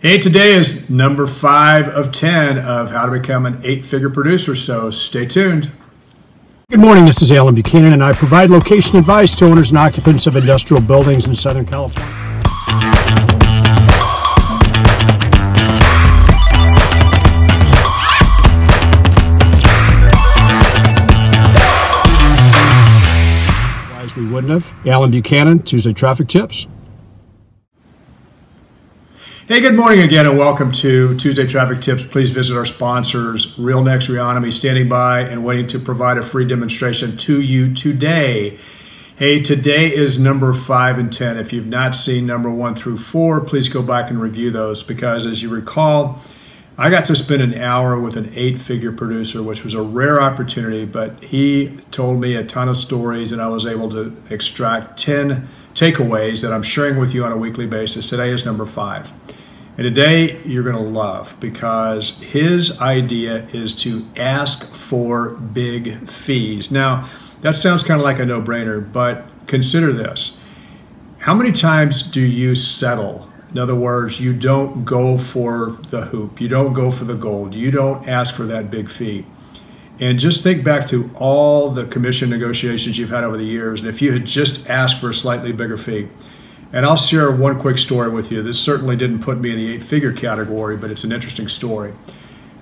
Hey, today is number 5 of 10 of how to become an 8-figure producer, so stay tuned. Good morning, this is Alan Buchanan, and I provide location advice to owners and occupants of industrial buildings in Southern California. Otherwise we wouldn't have. Alan Buchanan, Tuesday Traffic Tips. Hey, good morning again, and welcome to Tuesday Traffic Tips. Please visit our sponsors, RealNex and Reonomy, standing by and waiting to provide a free demonstration to you today. Hey, today is number 5 and 10. If you've not seen number 1 through 4, please go back and review those, because as you recall, I got to spend an hour with an 8-figure producer, which was a rare opportunity, but he told me a ton of stories, and I was able to extract 10 takeaways that I'm sharing with you on a weekly basis. Today is number 5. And today you're going to love, because his idea is to ask for big fees. Now, that sounds kind of like a no-brainer, but consider this. How many times do you settle? In other words, you don't go for the hoop. You don't go for the gold. You don't ask for that big fee. And just think back to all the commission negotiations you've had over the years, and if you had just asked for a slightly bigger fee. And I'll share one quick story with you. This certainly didn't put me in the 8-figure category, but it's an interesting story.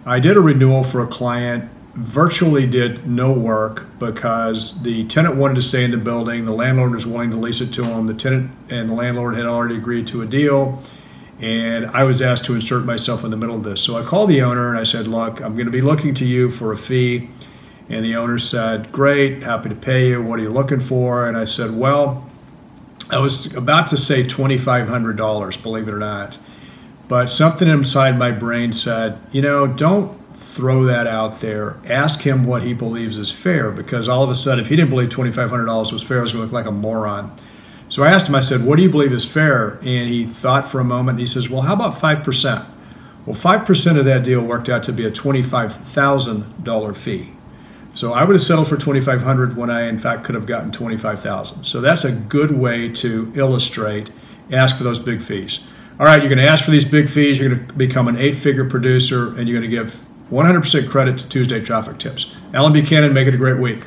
I did a renewal for a client, virtually did no work because the tenant wanted to stay in the building, the landlord was willing to lease it to him, the tenant and the landlord had already agreed to a deal, and I was asked to insert myself in the middle of this. So I called the owner and I said, look, I'm going to be looking to you for a fee. And the owner said, great, happy to pay you. What are you looking for? And I said, well, I was about to say $2,500, believe it or not, but something inside my brain said, you know, don't throw that out there. Ask him what he believes is fair, because all of a sudden, if he didn't believe $2,500 was fair, I was going to look like a moron. So I asked him, I said, what do you believe is fair? And he thought for a moment, and he says, well, how about 5%? Well, 5% of that deal worked out to be a $25,000 fee. So I would have settled for $2,500 when I, in fact, could have gotten $25,000. So that's a good way to illustrate, ask for those big fees. All right, you're going to ask for these big fees, you're going to become an 8-figure producer, and you're going to give 100% credit to Tuesday Traffic Tips. Alan Buchanan, make it a great week.